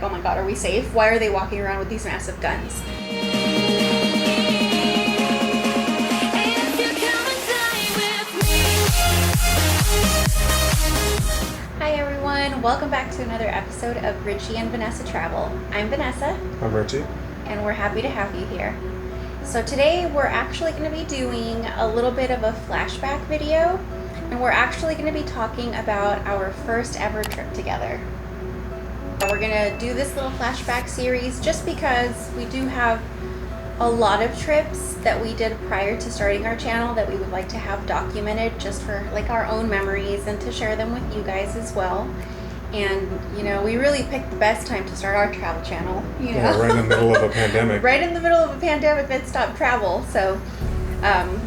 Oh my god, are we safe? Why are they walking around with these massive guns? Hi everyone, welcome back to another episode of Richie and Vanessa Travel. I'm Vanessa. I'm Richie. And we're happy to have you here. So today we're actually going to be doing a little bit of a flashback video, and we're actually going to be talking about our first ever trip together. We're going to do this little flashback series just because we do have a lot of trips that we did prior to starting our channel that we would like to have documented just for like our own memories and to share them with you guys as well. And you know, we really picked the best time to start our travel channel, you know. Yeah, right in the middle of a pandemic. Right in the middle of a pandemic that stopped travel. So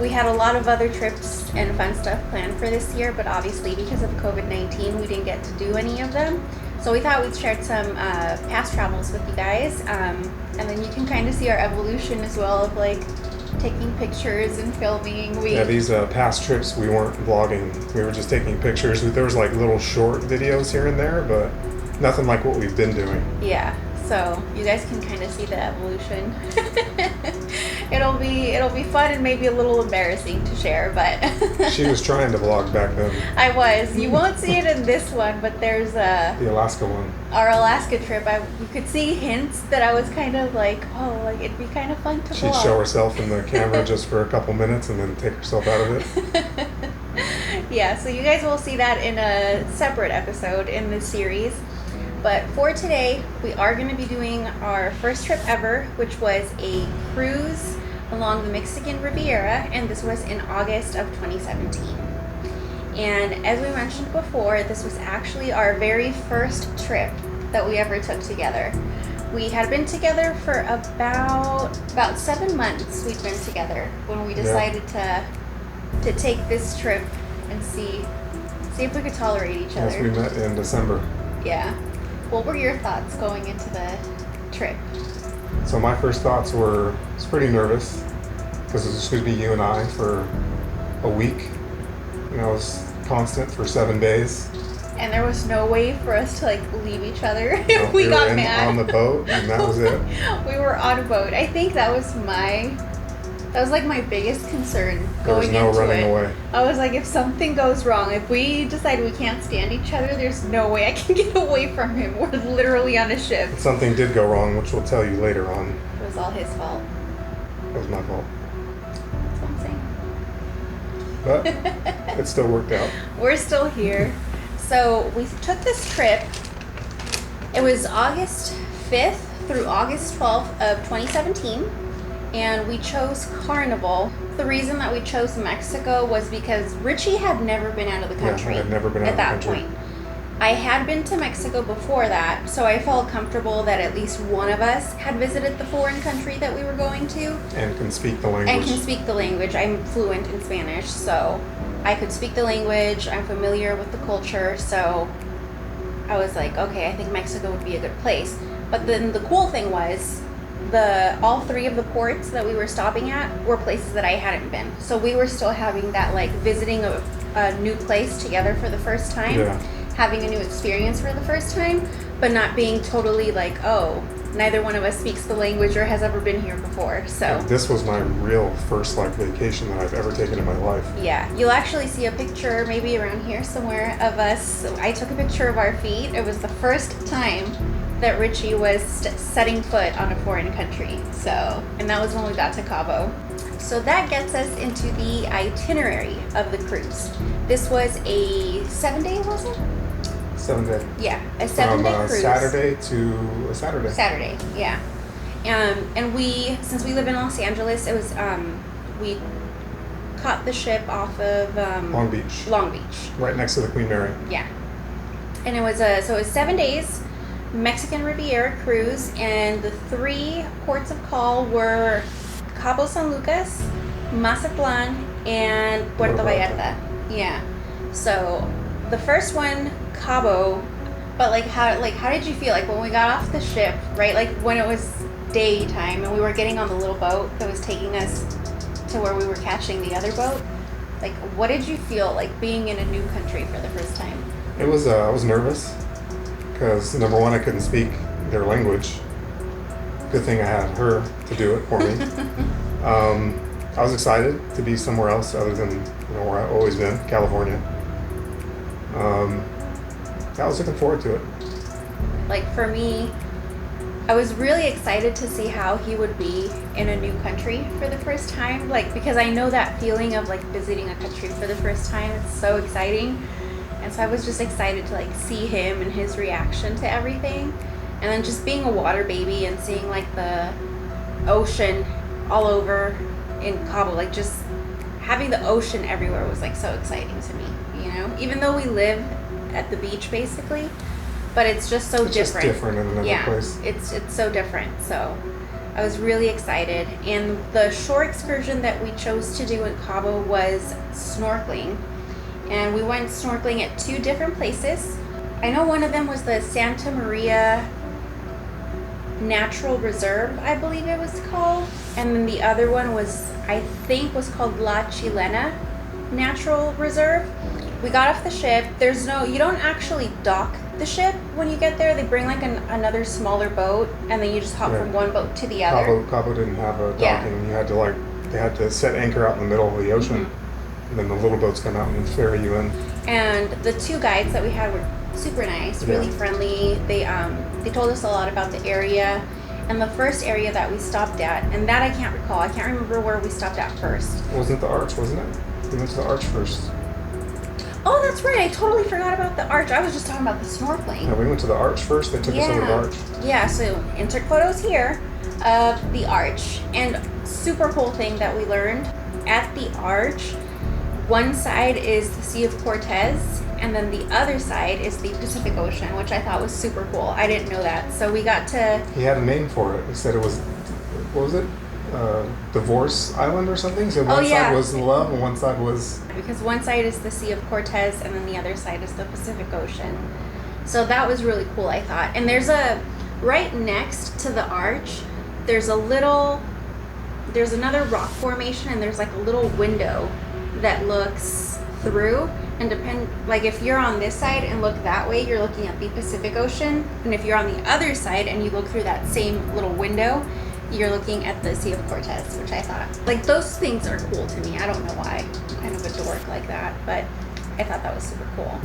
we had a lot of other trips and fun stuff planned for this year, but obviously because of COVID-19 we didn't get to do any of them. So we thought we'd share some past travels with you guys, and then you can kind of see our evolution as well of like taking pictures and filming. Yeah, these past trips we weren't vlogging. We were just taking pictures. There was like little short videos here and there, but nothing like what we've been doing. Yeah, so you guys can kind of see the evolution. It'll be fun and maybe a little embarrassing to share, but She was trying to vlog back then. I was. You won't see it in this one, but there's the Alaska one. Our Alaska trip. You could see hints that I was kind of like, oh, like it'd be kind of fun to She'd vlog. show herself in the camera just for a couple minutes and then take herself out of it. Yeah, so you guys will see that in a separate episode in this series. But for today, we are going to be doing our first trip ever, which was a cruise along the Mexican Riviera, and this was in August of 2017. And as we mentioned before, this was actually our very first trip that we ever took together. We had been together for about 7 months. We'd been together when we decided to take this trip and see if we could tolerate each other. Yes, we met in December. Yeah. What were your thoughts going into the trip? So my first thoughts were, I was pretty nervous because it was just going to be you and I for a week. And I was constant for 7 days. And there was no way for us to like leave each other if No, we got were mad. on the boat, and that was it. We were on a boat. I think that was like my biggest concern There was going no into running it. away. I was like, if something goes wrong, if we decide we can't stand each other, there's no way I can get away from him. We're literally on a ship. But something did go wrong, which we'll tell you later on. It was all his fault. It was my fault. That's what I'm saying. But it still worked out. We're still here. So we took this trip. It was August 5th through August 12th of 2017. And we chose Carnival. The reason that we chose Mexico was because Richie had never been out of the country. Yeah, I had never been out of the country. At that point. I had been to Mexico before that, so I felt comfortable that at least one of us had visited the foreign country that we were going to. And can speak the language. And can speak the language. I'm fluent in Spanish, so I could speak the language. I'm familiar with the culture, so I was like, okay, I think Mexico would be a good place. But then the cool thing was, all 3 of the ports that we were stopping at were places that I hadn't been. So we were still having that like visiting a new place together for the first time. Yeah. Having a new experience for the first time, but not being totally like, oh, neither one of us speaks the language or has ever been here before. So And this was my real first like vacation that I've ever taken in my life. yeah, you'll actually see a picture maybe around here somewhere of us. I took a picture of our feet. It was the first time that Richie was setting foot on a foreign country. So, and that was when we got to Cabo. So that gets us into the itinerary of the cruise. This was a 7-day, was it? 7 day. Yeah, a 7-day From cruise. Saturday to a Saturday. Saturday, yeah. And since we live in Los Angeles, it was, we caught the ship off of Long Beach. Long Beach. Right next to the Queen Mary. Yeah. And it was 7 days, Mexican Riviera cruise, and the 3 ports of call were Cabo San Lucas, Mazatlan, and Puerto Vallarta. Yeah. So the first one, Cabo, but how did you feel like when we got off the ship, right? Like when it was daytime and we were getting on the little boat that was taking us to where we were catching the other boat? Like, what did you feel like being in a new country for the first time? It was, I was nervous because number one, I couldn't speak their language. Good thing I had her to do it for me. I was excited to be somewhere else other than where I've always been, California. I was looking forward to it. Like for me, I was really excited to see how he would be in a new country for the first time. Like, because I know that feeling of like visiting a country for the first time. It's so exciting. And so I was just excited to like see him and his reaction to everything. And then just being a water baby and seeing like the ocean all over in Cabo, like just having the ocean everywhere was like so exciting to me, even though we live at the beach basically, but it's just so different. Just different in another place. It's so different. So I was really excited. And the shore excursion that we chose to do in Cabo was snorkeling. And we went snorkeling at 2 different places. I know one of them was the Santa Maria Natural Reserve, I believe it was called. And then the other one was called La Chilena Natural Reserve. We got off the ship. You don't actually dock the ship when you get there. They bring like another smaller boat, and then you just hop from one boat to the other. Cabo didn't have a docking. You had to they had to set anchor out in the middle of the ocean, and then the little boats come out and ferry you in. And the 2 guides that we had were super nice, really friendly. They told us a lot about the area. And the first area that we stopped at, and that I can't recall. I can't remember where we stopped at first. Wasn't it the Arch, wasn't it? We went to the Arch first. Oh, that's right. I totally forgot about the Arch. I was just talking about the snorkeling. Yeah, we went to the Arch first. They took us over the Arch. Yeah, so and took photos here of the Arch. And super cool thing that we learned at the Arch, one side is the Sea of Cortez, and then the other side is the Pacific Ocean, which I thought was super cool. I didn't know that. So we got to... He had a name for it. He said it was... What was it? Divorce Island or something? So one side was love and one side was... Because one side is the Sea of Cortez and then the other side is the Pacific Ocean. So that was really cool, I thought. And there's right next to the Arch, there's another rock formation, and there's like a little window that looks through. And if you're on this side and look that way, you're looking at the Pacific Ocean. And if you're on the other side and you look through that same little window, you're looking at the Sea of Cortez, which I thought, those things are cool to me. I don't know why. I'm kind of a dork like that, but I thought that was super cool.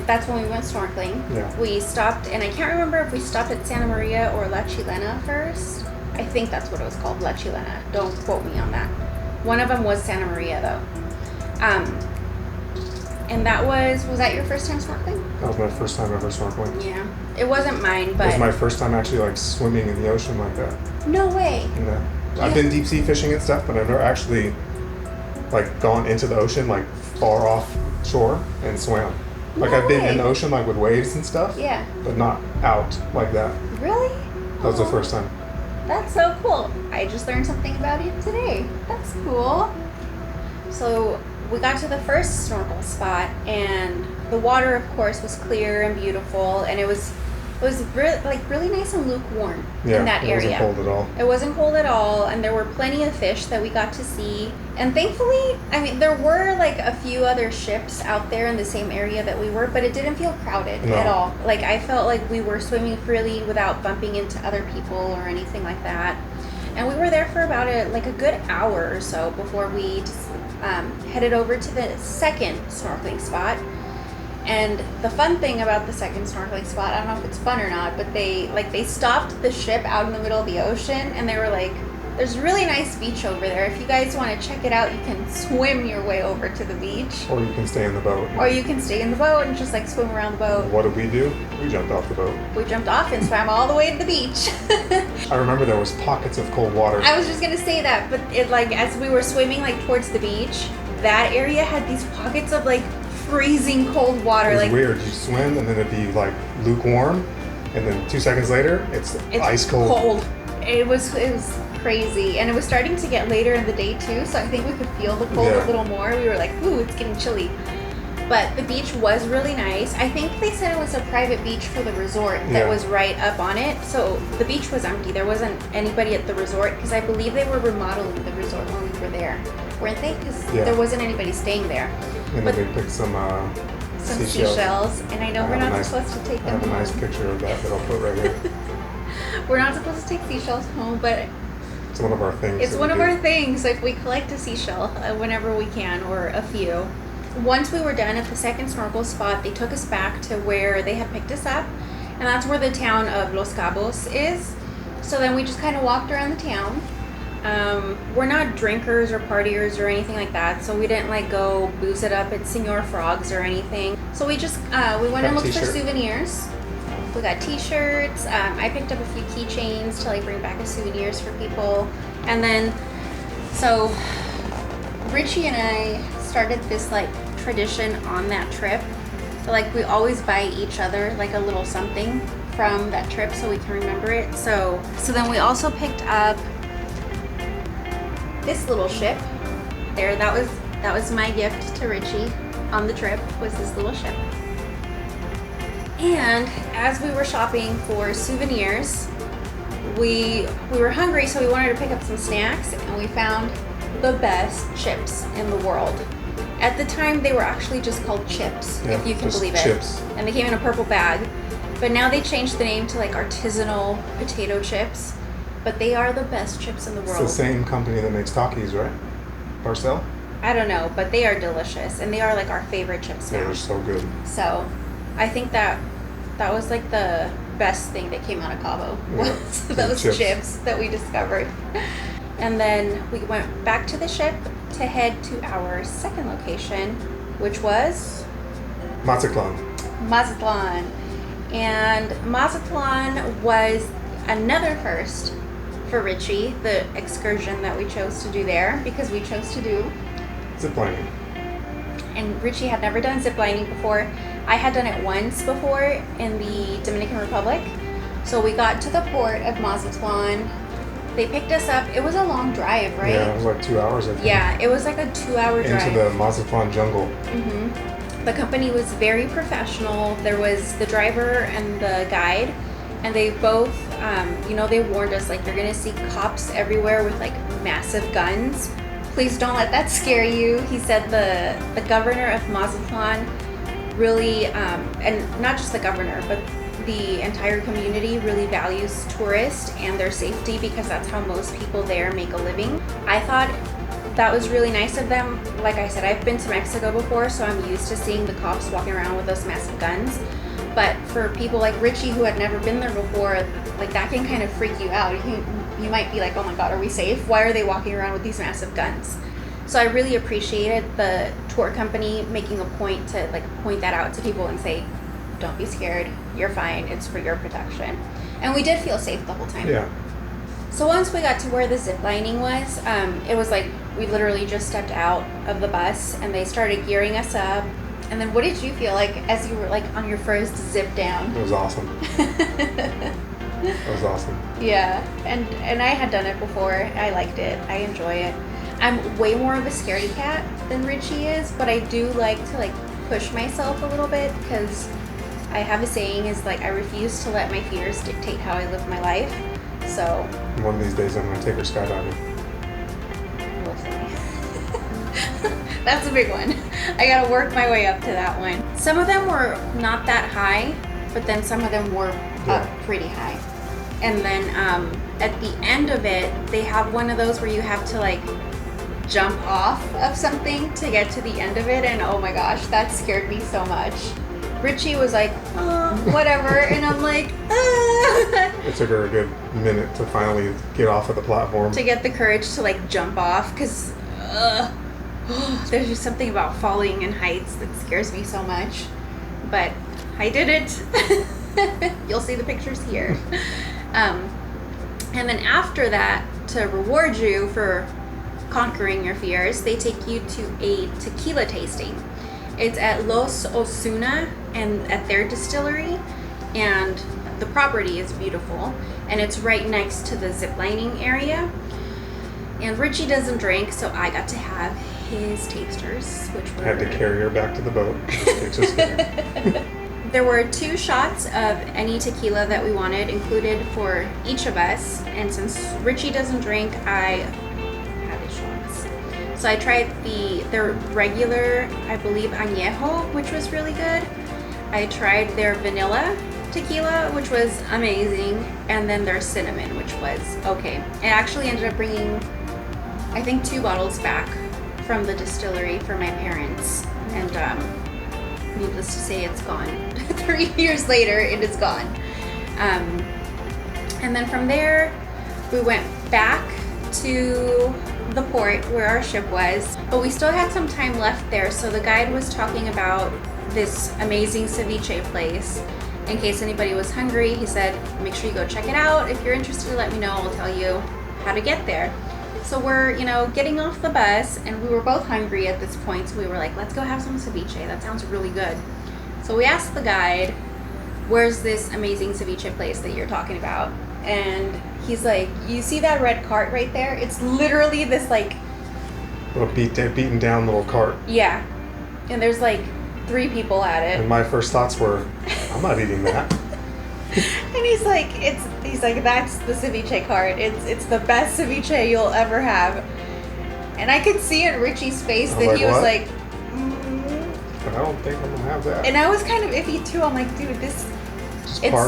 That's when we went snorkeling. Yeah. We stopped, and I can't remember if we stopped at Santa Maria or La Chilena first. I think that's what it was called, La Chilena. Don't quote me on that. One of them was Santa Maria, though. And that was that your first time snorkeling? That was my first time ever snorkeling. Yeah. It wasn't mine, but... It was my first time actually swimming in the ocean like that. No way. Yeah. I've been deep sea fishing and stuff, but I've never actually gone into the ocean far off shore and swam. I've been in the ocean with waves and stuff. Yeah. But not out like that. Really? That was the first time. That's so cool. I just learned something about it today. That's cool. So we got to the first snorkel spot, and the water, of course, was clear and beautiful, and it was really nice and lukewarm in that area. It wasn't cold at all. It wasn't cold at all, and there were plenty of fish that we got to see. And thankfully, there were a few other ships out there in the same area that we were, but it didn't feel crowded at all. I felt like we were swimming freely without bumping into other people or anything like that. And we were there for about a good hour or so before we just headed over to the second snorkeling spot. And the fun thing about the second snorkeling spot, I don't know if it's fun or not, but they stopped the ship out in the middle of the ocean, and they were like, there's a really nice beach over there. If you guys want to check it out, you can swim your way over to the beach. Or you can stay in the boat. Or you can stay in the boat and just swim around the boat. What did we do? We jumped off the boat. We jumped off and swam all the way to the beach. I remember there was pockets of cold water. I was just going to say that, but as we were swimming towards the beach, that area had these pockets of freezing cold water. It was weird. You swim and then it'd be lukewarm, and then 2 seconds later it's ice cold. It was crazy, and it was starting to get later in the day too, so I think we could feel the cold a little more. We were like, ooh, it's getting chilly. But the beach was really nice. I think they said it was a private beach for the resort that was right up on it, so the beach was empty. There wasn't anybody at the resort, because I believe they were remodeling the resort when we were there, weren't they? Because there wasn't anybody staying there. And then we picked some seashells, and I know we're not supposed to take them. I have a nice picture of that I'll put right here. We're not supposed to take seashells home, but It's one of our things. it's that one we of do. our things. Like, we collect a seashell whenever we can, or a few. Once we were done at the second snorkel spot, they took us back to where they had picked us up, and that's where the town of Los Cabos is. So then we just kind of walked around the town. We're not drinkers or partiers or anything like that, so we didn't like go booze it up at Senor Frogs or anything. So we just we went and Got a looked for t-shirt. souvenirs. We got t-shirts. I picked up a few keychains to like bring back as souvenirs for people. And then, so Richie and I started this like tradition on that trip. So like we always buy each other like a little something from that trip so we can remember it. So then we also picked up this little ship there. That was my gift to Richie on the trip, was this little ship. And as we were shopping for souvenirs, we were hungry, so we wanted to pick up some snacks, and we found the best chips in the world. At the time, they were actually just called chips, Yeah, if you can just believe it. chips. And they came in a purple bag. But now they changed the name to like artisanal potato chips. But they are the best chips in the It's world. the same company that makes Takis, right? Barcel? I don't know, but they are delicious, and they are like our favorite chips now. They're so good. So, I think that was like the best thing that came out of Cabo, was Yeah, those chips. chips that we discovered. And then we went back to the ship to head to our second location, which was Mazatlan. Mazatlan. And Mazatlan was another first for Richie, the excursion that we chose to do there, because we chose to do, Ziplining. and Richie had never done ziplining before. I had done it once before in the Dominican Republic. So we got to the port of Mazatlan. They picked us up. It was a long drive, right? Yeah, it was like 2 hours, I think. Yeah, it was like a 2-hour drive. Into the Mazatlan jungle. The company was very professional. There was the driver and the guide, and they both, they warned us, like, you're gonna see cops everywhere with like massive guns. Please don't let that scare you. He said the governor of Mazatlan really, and not just the governor, but the entire community really values tourists and their safety, because that's how most people there make a living. I thought that was really nice of them. Like I said, I've been to Mexico before, so I'm used to seeing the cops walking around with those massive guns. But for people like Richie who had never been there before, like that can kind of freak you out. You might be like, oh my God, are we safe? Why are they walking around with these massive guns? So I really appreciated the tour company making a point to like point that out to people and say, don't be scared, you're fine, it's for your protection. And we did feel safe the whole time. Yeah. So once we got to where the zip lining was, it was like we literally just stepped out of the bus and they started gearing us up. And then what did you feel like as you were like on your first zip down? It was awesome. It was awesome. Yeah, and I had done it before. I liked it. I enjoy it. I'm way more of a scaredy cat than Richie is, but I do like to like push myself a little bit, because I have a saying is like I refuse to let my fears dictate how I live my life. So One of these days I'm going to take her skydiving. we'll see. That's a big one. I gotta work my way up to that one. Some of them were not that high, but then some of them were up pretty high. And then at the end of it, they have one of those where you have to like jump off of something to get to the end of it, and oh my gosh, that scared me so much. Richie was like, oh, whatever, and I'm like, ah. It took her a good minute to finally get off of the platform. To get the courage to like jump off, because there's just something about falling in heights that scares me so much. But I did it. You'll see the pictures here. And then after that, to reward you for conquering your fears, they take you to a tequila tasting. It's at Los Osuna and at their distillery, and the property is beautiful, and it's right next to the ziplining area. And Richie doesn't drink, so I got to have his tasters, which were I had to carry her back to the boat. Just kidding. There were 2 shots of any tequila that we wanted included for each of us, and since Richie doesn't drink, I had his shots. So I tried their regular, I believe, añejo, which was really good. I tried their vanilla, tequila, which was amazing, and then their cinnamon, which was okay. I actually ended up bringing, I think, 2 bottles back from the distillery for my parents, and needless to say, it's gone. 3 years later, it is gone. And then from there, we went back to the port where our ship was, but we still had some time left there, so the guide was talking about this amazing ceviche place. In case anybody was hungry, he said, make sure you go check it out. If you're interested, let me know. I'll tell you how to get there. So we're, getting off the bus, and we were both hungry at this point, so we were like, let's go have some ceviche. That sounds really good. So we asked the guide, where's this amazing ceviche place that you're talking about? And he's like, you see that red cart right there? It's literally this like... little beaten down little cart. Yeah. And there's like 3 people at it. And my first thoughts were, I'm not eating that. And he's like, that's the ceviche cart. It's the best ceviche you'll ever have. And I could see in Richie's face that he was what? like, I don't think I'm gonna have that. And I was kind of iffy too. I'm like, dude, it's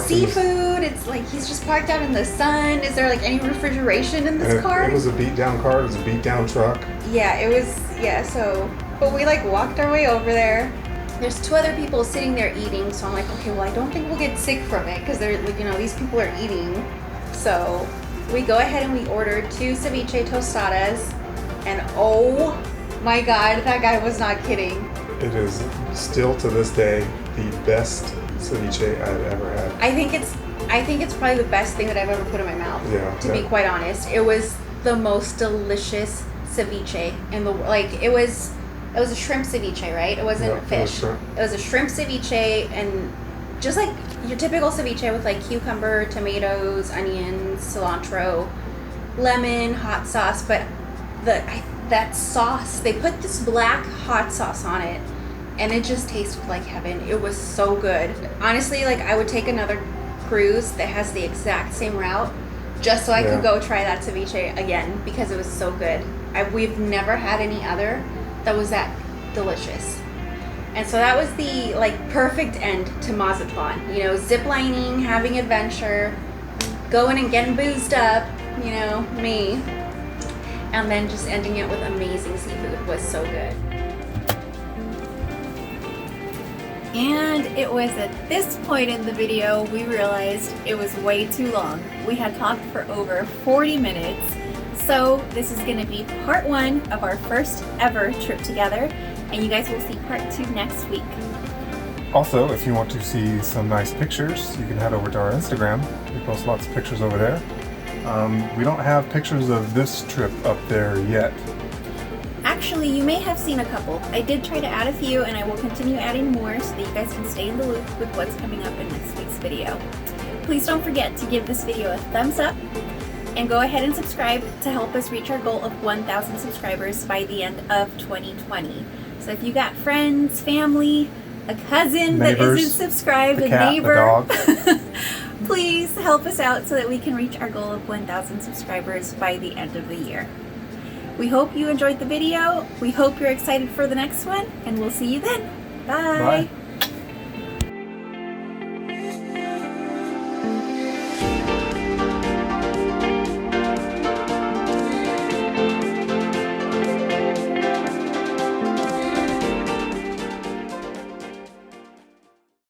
seafood. It's like he's just parked out in the sun. Is there like any refrigeration in this cart? It was a beat down cart. It was a beat down truck. Yeah, it was. Yeah, so, but we like walked our way over there. There's 2 other people sitting there eating, so I'm like, okay, well, I don't think we'll get sick from it because they're like, these people are eating. So we go ahead and we order 2 ceviche tostadas, and oh my God, that guy was not kidding. It is still to this day the best ceviche I've ever had. I think it's probably the best thing that I've ever put in my mouth. Yeah. To be quite honest, it was the most delicious ceviche in the like. It was a shrimp ceviche, right? It wasn't fish. It was a shrimp ceviche, and just like your typical ceviche with like cucumber, tomatoes, onions, cilantro, lemon, hot sauce. But that sauce, they put this black hot sauce on it, and it just tasted like heaven. It was so good. Honestly, like I would take another cruise that has the exact same route just so I could go try that ceviche again because it was so good. We've never had any other that was that delicious. And so that was the like perfect end to Mazatlan. Ziplining, having adventure, going and getting boozed up, me. And then just ending it with amazing seafood was so good. And it was at this point in the video we realized it was way too long. We had talked for over 40 minutes. So this is going to be part 1 of our first ever trip together, and you guys will see part 2 next week. Also, if you want to see some nice pictures, you can head over to our Instagram. We post lots of pictures over there. We don't have pictures of this trip up there yet. Actually, you may have seen a couple. I did try to add a few, and I will continue adding more so that you guys can stay in the loop with what's coming up in next week's video. Please don't forget to give this video a thumbs up, and go ahead and subscribe to help us reach our goal of 1,000 subscribers by the end of 2020. So if you got friends, family, a cousin Neighbors, that isn't subscribed, a a cat, neighbor, a dog. please help us out so that we can reach our goal of 1,000 subscribers by the end of the year. We hope you enjoyed the video. We hope you're excited for the next one, and we'll see you then. Bye. Bye.